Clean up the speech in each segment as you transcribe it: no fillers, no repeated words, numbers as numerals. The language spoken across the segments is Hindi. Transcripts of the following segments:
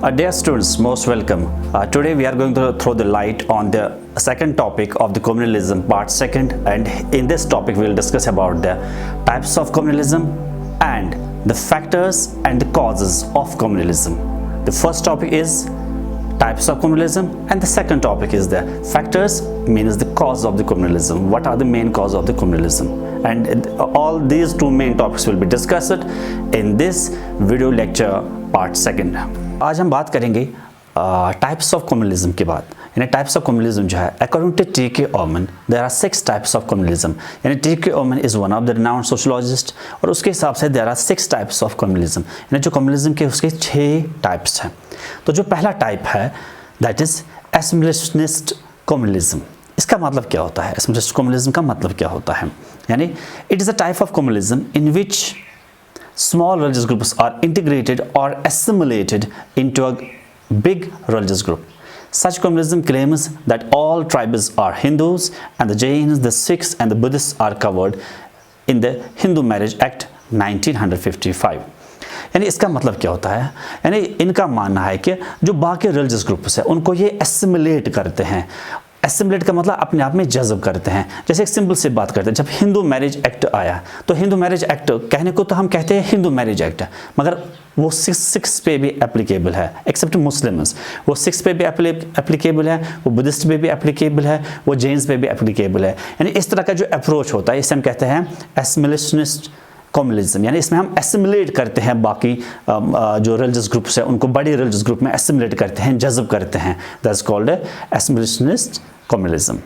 Dear students, most welcome. Today we are going to throw the light on the second topic of the communalism, part second, and in this topic we will discuss about the types of communalism and the factors and the causes of communalism. The first topic is types of communalism and the second topic is the factors, means the cause of the communalism. What are the main cause of the communalism? And all these two main topics will be discussed in this video lecture part second. आज हम बात करेंगे टाइप्स ऑफ कम्युनलिज्म के बाद, यानी टाइप्स ऑफ कम्युनलिज्म जो है according to T.K Ommen there are 6 types of communalism, यानी T.K Ommen is one of the renowned sociologist और उसके हिसाब से there are 6 types of communalism, यानी जो कम्युनलिज्म के उसके 6 टाइप्स हैं। तो जो पहला टाइप है दैट इज एसिमिलेशनिस्ट कम्युनलिज्म। इसका मतलब क्या होता है? एसिमिलेशनिस्ट कम्युनलिज्म का मतलब क्या होता है? यानी it is a type of communalism in which small religious groups are integrated or assimilated into a big religious group. Such communism claims that all tribes are Hindus and the Jains, the Sikhs and the Buddhists are covered in the Hindu Marriage Act 1955. यानी इसका मतलब क्या होता है? यानी इनका मानना है कि जो बाकी रिलीजियस ग्रुप्स हैं उनको ये एसिमिलेट करते हैं। एसिमिलेट का मतलब अपने आप में जज़ब करते हैं। जैसे एक सिंपल सी बात करते हैं, जब हिंदू मैरिज एक्ट आया तो हिंदू मैरिज एक्ट कहने को तो हम कहते हैं हिंदू मैरिज एक्ट, मगर वो सिक्स पे भी एप्लीकेबल है एक्सेप्ट मुस्लिम्स। वो सिक्स पे भी एप्लीकेबल है, वो बुद्धिस्ट पे भी एप्लीकेबल है, वो जैन्स पे भी एप्लीकेबल है। यानी इस तरह का जो अप्रोच होता है इसे हम कहते हैं एसिमिलेशनिस्ट कम्युनलिज्म, यानी इसमें हम एसिमिलेट करते हैं बाकी जो रिलीजियस ग्रुप्स हैं उनको बड़े रिलीजियस ग्रुप में एसिमिलेट करते हैं, जज़ब करते हैं। That's called assimilationist communism.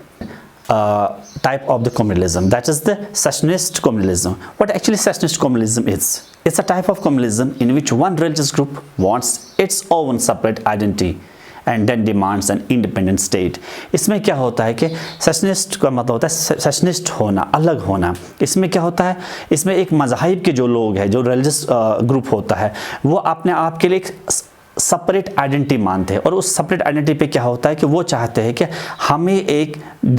Type of the communalism, that is the secessionist communalism. What actually secessionist communalism is? It's a type of communalism in which one religious group wants its own separate identity and then demands an independent state. इसमें क्या होता है कि सेशनिस्ट का मतलब होता है सेशनिस्ट होना, अलग होना। इसमें क्या होता है? इसमें एक मज़ाहिब के जो लोग हैं, जो रिलीजियस ग्रुप होता है, वो अपने आप के लिए सेपरेट आइडेंटिटी मानते हैं और उस सेपरेट आइडेंटिटी पे क्या होता है कि वो चाहते हैं कि हमें एक,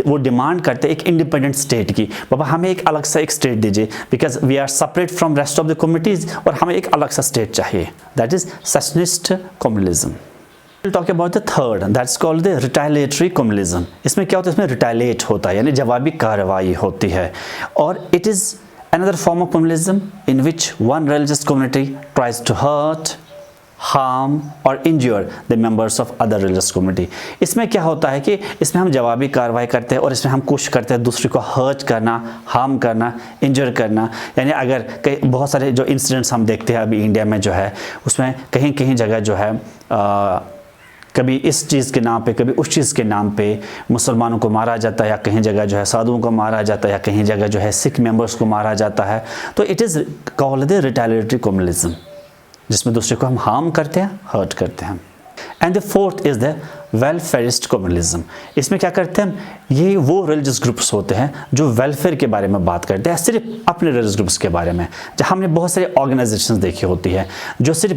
वो डिमांड करते हैं एक इंडिपेंडेंट स्टेट की। बाबा हमें एक अलग सा एक स्टेट दीजिए, because we are separate from rest of the communities और हमें एक अलग सा स्टेट चाहिए। That is secessionist communalism. We'll talk about the third, that's called the retaliatory communism. इसमें क्या होता है? इसमें रिटेलिएट होता है, यानी जवाबी कार्रवाई होती है। और it is another form of communism in which one religious community tries to hurt, harm or injure the members of other religious community. इसमें क्या होता है कि इसमें हम जवाबी कार्रवाई करते हैं और इसमें हम कोशिश करते हैं दूसरे को हर्ट करना, हार्म करना, इंजर करना। यानी अगर कई बहुत सारे जो इंसिडेंट्स हम देखते हैं अभी इंडिया में जो है, उसमें कहीं कहीं जगह जो है कभी इस चीज़ के नाम पे, कभी उस चीज़ के नाम पे मुसलमानों को मारा जाता है, या कहीं जगह जो है साधुओं को मारा जाता है, या कहीं जगह जो है सिख मेंबर्स को मारा जाता है। तो it is called the retaliatory communalism, जिसमें दूसरे को हम हार्म करते हैं, हर्ट करते हैं। And the fourth is the welfarist communalism. इसमें क्या करते हैं? ये वो रिलीजियस ग्रुप्स होते हैं जो वेलफेयर के बारे में बात करते हैं, सिर्फ अपने रिलीजियस ग्रुप्स के बारे में। जहाँ हमने बहुत सारी ऑर्गेनाइजेशंस देखी होती है जो सिर्फ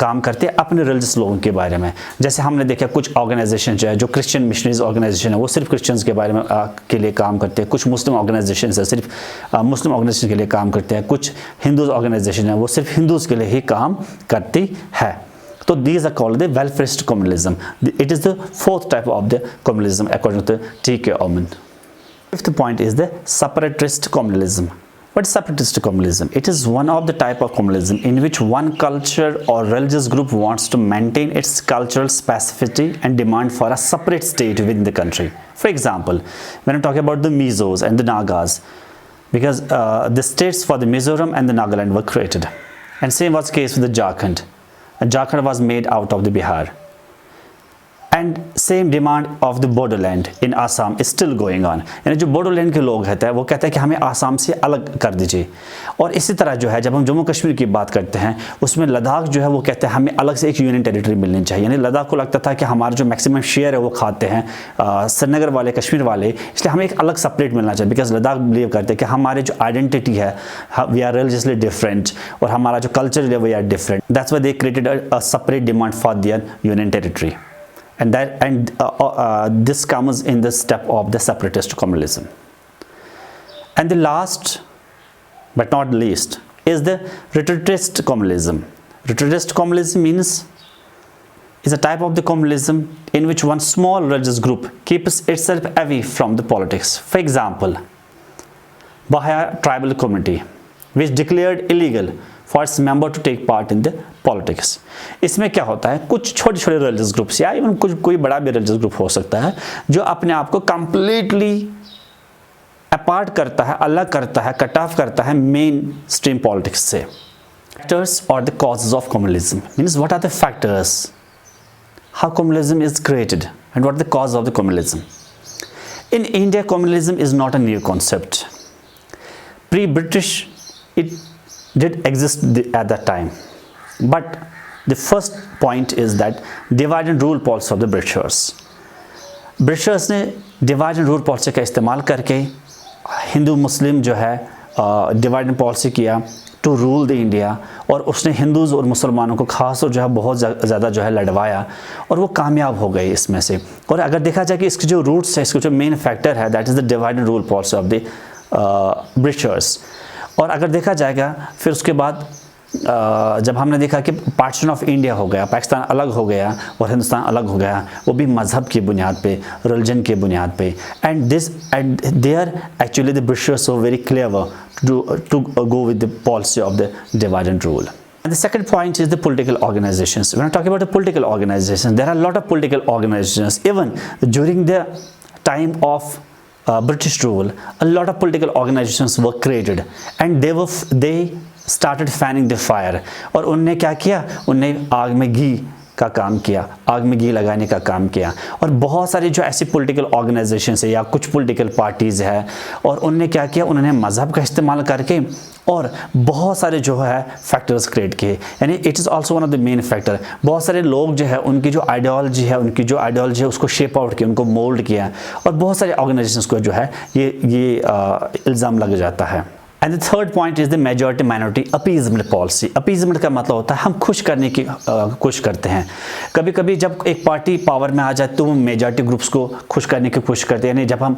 काम करते हैं अपने रिलीजियस लोगों के बारे में। जैसे हमने देखा कुछ ऑर्गेनाइजेशन जो है, जो क्रिश्चियन मिशनरीज ऑर्गेनाइजेशन है, वो सिर्फ क्रिश्चियंस के बारे में के लिए काम करते हैं। कुछ मुस्लिम ऑर्गेनाइजेशन है, सिर्फ मुस्लिम ऑर्गेनाइजेशन के लिए काम करते हैं। कुछ हिंदूज ऑर्गेनाइजेशन है, वो सिर्फ हिंदूज़ के लिए ही काम करती है। So these are called the Welfarist communalism. It is the fourth type of the communalism according to T.K Ommen. Fifth point is the Separatist communalism. What is Separatist communalism? It is one of the type of communalism in which one culture or religious group wants to maintain its cultural specificity and demand for a separate state within the country. For example, when I talk about the Mizos and the Nagas, because the states for the Mizoram and the Nagaland were created, and same was the case with the Jharkhand. Jharkhand was made out of the Bihar, and same demand of the Bodoland in Assam is still going on. यानी जो बोडोलैंड के लोग रहते हैं वो कहते हैं कि हमें आसाम से अलग कर दीजिए। और इसी तरह जो है जब हम जम्मू कश्मीर की बात करते हैं उसमें लद्दाख जो है वो कहते हैं हमें अलग से एक यूनियन टेरिटरी मिलनी चाहिए। यानी लद्दाख को लगता था कि हमारा जो मैक्सिमम शेयर है वो खाते हैं श्रीनगर वाले, कश्मीर वाले, इसलिए हमें एक अलग सेपरेट मिलना चाहिए। बिकॉज लद्दाख बिलीव करते हैं कि हमारे जो आइडेंटिटी है, वी आर रिलीजियसली डिफरेंट और हमारा जो कल्चर है we are different. That's why they created a separate demand for their union territory. And this comes in the step of the separatist communalism. And the last but not least is the retreatist communalism. Retreatist communalism means is a type of the communalism in which one small religious group keeps itself away from the politics. For example, Baha'i tribal community which declared illegal for its member to take part in the politics. इसमें क्या होता है, कुछ छोटे छोटे रिलीजियस ग्रुप्स या इवन कुछ कोई बड़ा भी रिलीजियस ग्रुप हो सकता है जो अपने आप को कंप्लीटली अपार्ट करता है, अलग करता है, कट ऑफ करता है मेन स्ट्रीम पॉलिटिक्स से. Factors or the causes of communalism means what are the factors, how communalism is created and what are the cause of the communalism. In India, communalism is not a new concept. Pre-British it did exist at that time, but the first point is that divide and rule policy of the Britishers ने divide and rule policy का इस्तेमाल करके हिंदू मुस्लिम जो है डिवाइड एंड पॉलिसी किया टू रूल द इंडिया, और उसने हिंदूज़ और मुसलमानों को खास और जो है बहुत ज़्यादा जो है लड़वाया और वो कामयाब हो गए इसमें से. और अगर देखा जाए कि इसके जो रूट्स है, इसके जो मेन फैक्टर है, that is the divide and rule policy of the Britishers. और अगर देखा जाएगा फिर उसके बाद जब हमने देखा कि पार्टीशन ऑफ इंडिया हो गया, पाकिस्तान अलग हो गया और हिंदुस्तान अलग हो गया, वो भी मज़हब की बुनियाद पे, रिलीजन के बुनियाद पे. And there actually the Britishers were very clever to go with the policy of the divide and rule. And the second point is the political organizations. When I talk about the political organizations, there are a lot of political organizations. Even during the time of British rule, a lot of political organizations were created, and they started fanning the fire. और उनने क्या किया, उनने आग में घी का काम किया, आग में घी लगाने का काम किया. और बहुत सारी जो ऐसी पॉलिटिकल ऑर्गेनाइजेशंस है या कुछ पॉलिटिकल पार्टीज़ है, और उनने क्या किया, उन्होंने मज़हब का इस्तेमाल करके और बहुत सारे जो है फैक्टर्स क्रिएट किए. यानी it is also one of the main factor. बहुत सारे लोग जो है उनकी जो आइडियोलॉजी है उसको शेप आउट किया, उनको मोल्ड किया, और बहुत सारे ऑर्गेनाइजेशंस को जो है ये इल्ज़ाम लग जाता है. And the third point is the majority minority appeasement policy. Appeasement का मतलब होता है हम खुश करने की कोशिश करते हैं. कभी कभी जब एक पार्टी पावर में आ जाए तो वो मेजॉरिटी ग्रुप्स को खुश करने की कोशिश करते हैं. यानी जब हम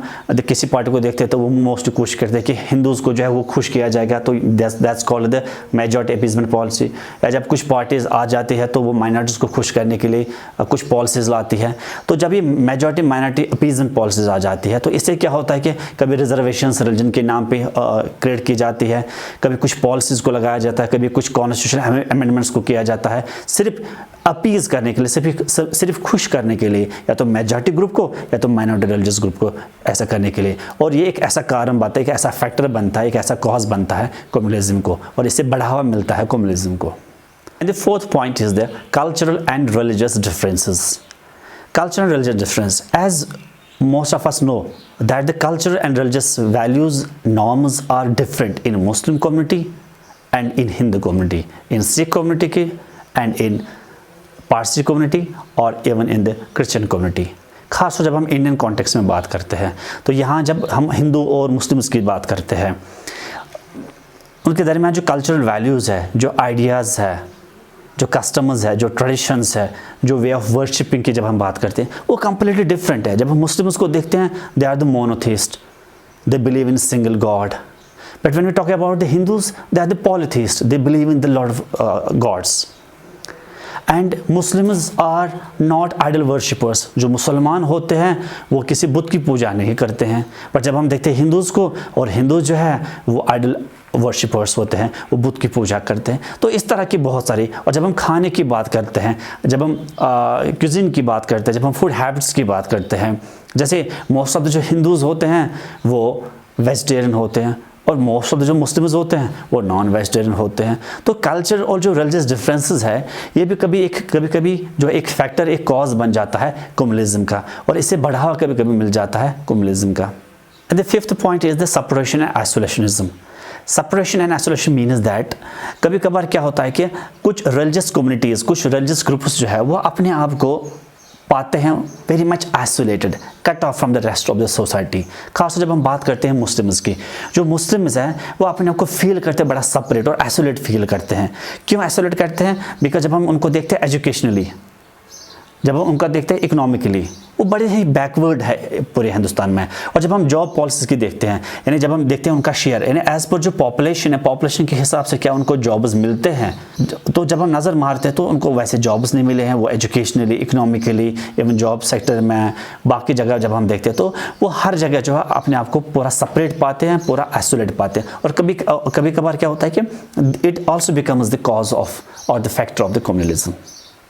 किसी पार्टी को देखते हैं तो वो मोस्टली कोशिश करते हैं कि हिंदूज़ को जो है वो खुश किया जाएगा, तो that's called the majority appeasement policy. या जब कुछ पार्टीज़ आ जाती है तो वो माइनॉरिटीज़ को खुश करने के लिए कुछ पॉलिसीज़ लाती है. तो जब ये मेजॉरिटी माइनॉरिटी अपीजमेंट पॉलिसीज़ आ जाती है तो इससे क्या होता है कि कभी रिजर्वेशंस रिलीजन के नाम पर क्रिएट जाती है, कभी कुछ पॉलिसीज को लगाया जाता है, कभी कुछ कॉन्स्टिट्यूशन अमेंडमेंट्स को किया जाता है, सिर्फ अपीज करने के लिए, सिर्फ खुश करने के लिए, या तो मेजॉरिटी ग्रुप को या तो माइनॉरिटी रिलीजियस ग्रुप को ऐसा करने के लिए. और ये एक ऐसा कारण बनता है, एक ऐसा फैक्टर बनता है, एक ऐसा कॉज बनता है कम्युनलिज्म को, और इससे बढ़ावा मिलता है कम्युनलिज्म को. And the fourth point is the cultural and religious differences. Cultural and religious difference, as most of us know that the cultural and religious values norms are different in Muslim community and in Hindu community, in Sikh community and in Parsi community, or even in the Christian community. खासकर जब हम इंडियन कॉन्टेक्स्ट में बात करते हैं तो यहाँ जब हम हिंदू और मुस्लिम्स की बात करते हैं, उनके दरमियान जो कल्चरल वैल्यूज़ है, जो आइडियाज़ है, जो कस्टम्स है, जो ट्रेडिशंस है, जो वे ऑफ वर्शिपिंग की जब हम बात करते हैं वो कम्प्लीटली डिफरेंट है. जब हम मुस्लिम्स को देखते हैं, they are the monotheist, they believe in single god. But when we talk about the Hindus, they are the polytheist, they believe in the lot of gods. And Muslims are not idol worshippers. जो मुसलमान होते हैं वो किसी बुत की पूजा नहीं करते हैं. बट जब हम देखते हैं हिंदूज़ को, और हिंदूज जो है वो आइडल वर्शिपर्स होते हैं, वो बुत की पूजा करते हैं. तो इस तरह की बहुत सारी. और जब हम खाने की बात करते हैं, जब हम क्यूजिन की बात करते हैं, जब हम फूड हैबिट्स की बात करते हैं, जैसे मोस्ट ऑफ द जो हिंदूज़ होते हैं वो वेजिटेरियन होते हैं, और मोस्ट ऑफ द जो मुस्लिम्स होते हैं वो नॉन वेजिटेरियन होते हैं. तो कल्चर और जो रिलीजियस डिफरेंसेस है ये भी कभी कभी जो एक फैक्टर, एक कॉज बन जाता है कम्युनलिज्म का, और इससे बढ़ावा कभी कभी मिल जाता है कम्युनलिज्म का. And the fifth point is the separation and isolationism. Separation and isolation means that कभी कभार क्या होता है कि कुछ रिलीजियस कम्युनिटीज़, कुछ रिलीजियस ग्रुप्स जो है वो अपने आप को पाते हैं very much isolated, cut off from the rest of the society. खासकर जब हम बात करते हैं मुस्लिम्स की, जो मुस्लिम्स हैं वो अपने आप को फील करते हैं बड़ा सेपरेट और आइसोलेट फील करते हैं. क्यों आइसोलेट करते हैं? बिकॉज जब हम उनको देखते हैं एजुकेशनली, जब हम उनका देखते हैं इकोनॉमिकली, वो बड़े ही बैकवर्ड है पूरे हिंदुस्तान में। और जब हम जॉब पॉलिसीज़ की देखते हैं, यानी जब हम देखते हैं उनका शेयर, यानी एज पर जो पॉपुलेशन है, पॉपुलेशन के हिसाब से क्या उनको जॉब्स मिलते हैं, तो जब हम नज़र मारते हैं तो उनको वैसे जॉब्स नहीं मिले हैं। वो educationally, economically, even job sector में, बाकी जगह जब हम देखते हैं तो वो हर जगह जो है अपने आप को पूरा सेपरेट पाते हैं, पूरा आइसोलेट पाते हैं। और कभी कभार क्या होता है कि it also becomes the cause of और the factor of the communalism.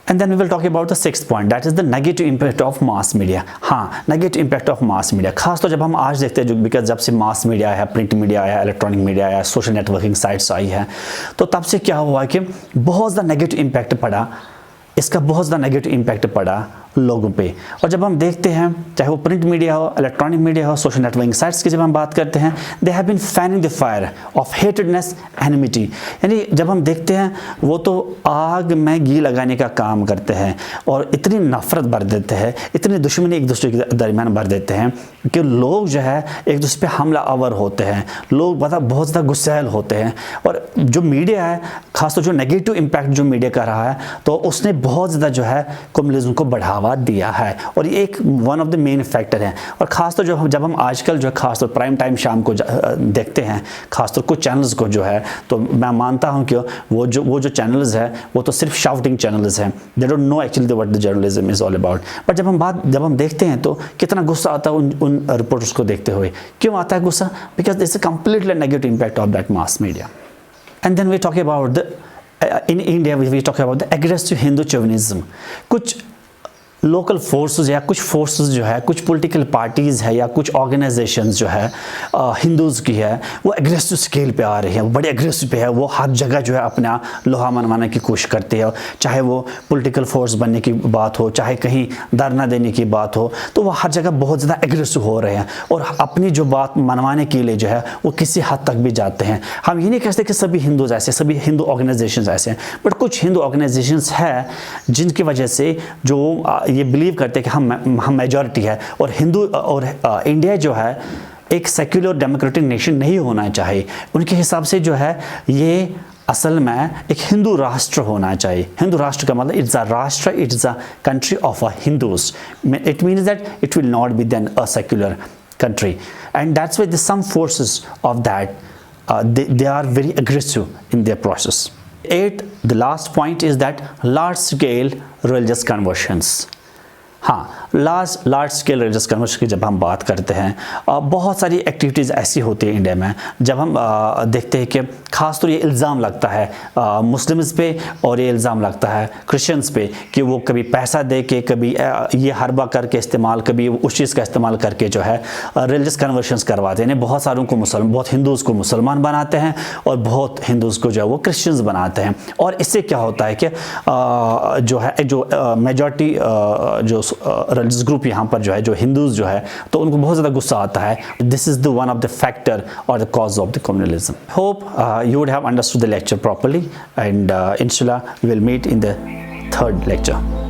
And then we will talk about the sixth point, that is the negative impact of mass media। हाँ, negative impact of mass media, खास तो जब हम आज देखते हैं, जो बिकॉज जब से मास मीडिया आया, प्रिंट मीडिया आया, इलेक्ट्रॉनिक मीडिया आया, सोशल नेटवर्किंग साइट्स आई है, तो तब से क्या हुआ कि बहुत ज़्यादा नेगेटिव इम्पैक्ट पड़ा, इसका बहुत ज़्यादा नेगेटिव इम्पैक्ट पड़ा लोगों पे। और जब हम देखते हैं, चाहे वो प्रिंट मीडिया हो, इलेक्ट्रॉनिक मीडिया हो, सोशल नेटवर्किंग साइट्स की जब हम बात करते हैं, they have been fanning the fire of hatedness, enmity. यानी जब हम देखते हैं वो तो आग में घी लगाने का काम करते हैं और इतनी नफरत भर देते हैं, इतनी दुश्मनी एक दूसरे के दरमियान भर देते हैं कि लोग जो है एक दूसरे पे हमला आवर होते हैं, लोग बहुत ज़्यादा गुस्सैल होते हैं। और जो मीडिया है, खासतौर जो नेगेटिव इम्पैक्ट जो मीडिया कर रहा है, तो उसने बहुत ज़्यादा जो है कम्युनलिज्म को बढ़ावा दिया है। और ये एक one of the main factor है। और खासतौर जब हम आजकल जो है खासतौर प्राइम टाइम शाम को देखते हैं, खासतौर कुछ चैनल्स को जो है, तो मैं मानता हूं कि वो जो चैनल्स है वो तो सिर्फ शाउटिंग चैनल्स हैं, they don't know actually what the journalism is all about. But जब हम देखते हैं तो कितना गुस्सा आता है उन रिपोर्टर्स को देखते हुए। क्यों आता है गुस्सा? Because this is completely negative impact of that mass media. And then we talk about the in India we talk about the aggressive Hindu chauvinism। कुछ लोकल फोर्सेस या कुछ फोर्सेस जो है, कुछ पॉलिटिकल पार्टीज़ है या कुछ ऑर्गेनाइजेशंस जो है हिंदूज़ की है, वो एग्रेसिव स्केल पे आ रही है, वो बड़े एग्रेसिव पे है। वो हर जगह जो है अपना लोहा मनवाने की कोशिश करती है, चाहे वो पॉलिटिकल फोर्स बनने की बात हो, चाहे कहीं धरना देने की बात हो, तो वो हर जगह बहुत ज़्यादा एग्रेसिव हो रहे हैं और अपनी जो बात मनवाने के लिए जो है वो किसी हद तक भी जाते हैं। हम ये नहीं कहते कि सभी हिंदूज़ ऐसे, सभी हिंदू ऑर्गेनाइजेशंस ऐसे हैं, बट कुछ हिंदू ऑर्गेनाइजेशंस है जिनकी वजह से जो ये बिलीव करते हैं कि हम मेजॉरिटी है। और हिंदू और इंडिया जो है एक सेक्युलर डेमोक्रेटिक नेशन नहीं होना चाहिए। उनके हिसाब से जो है ये असल में एक हिंदू राष्ट्र होना चाहिए। हिंदू राष्ट्र का मतलब इट्स अ राष्ट्र, it's a country of a Hindus. It means that it will not be then a secular country, and that's why some forces of that they are very aggressive in their process. The last point is that large scale religious conversions। हाँ, लार्ज स्केल रिलीजियस कन्वर्शन की जब हम बात करते हैं, बहुत सारी एक्टिविटीज़ ऐसी होती है इंडिया में, जब हम देखते हैं कि ख़ासतौर ये इल्ज़ाम लगता है मुस्लिम्स पे और ये इल्ज़ाम लगता है क्रिश्चियंस पे कि वो कभी पैसा दे के, कभी ये हरबा करके इस्तेमाल, कभी उस चीज़ का इस्तेमाल करके जो है रिलीजियस कन्वर्शंस करवाते हैं। बहुत सारों को बहुत हिंदूज़ को मुसलमान बनाते हैं और बहुत हिंदूज़ को जो है वो क्रिश्चियंस बनाते हैं। और इससे क्या होता है कि जो मेजॉरिटी जो रिलीजियस ग्रुप यहाँ पर जो है, जो हिंदूज़ जो है, तो उनको बहुत ज़्यादा गुस्सा आता है। This is the one of the factor और the cause of the communalism. Hope you would have understood the lecture properly, and inshallah we will meet in the third lecture.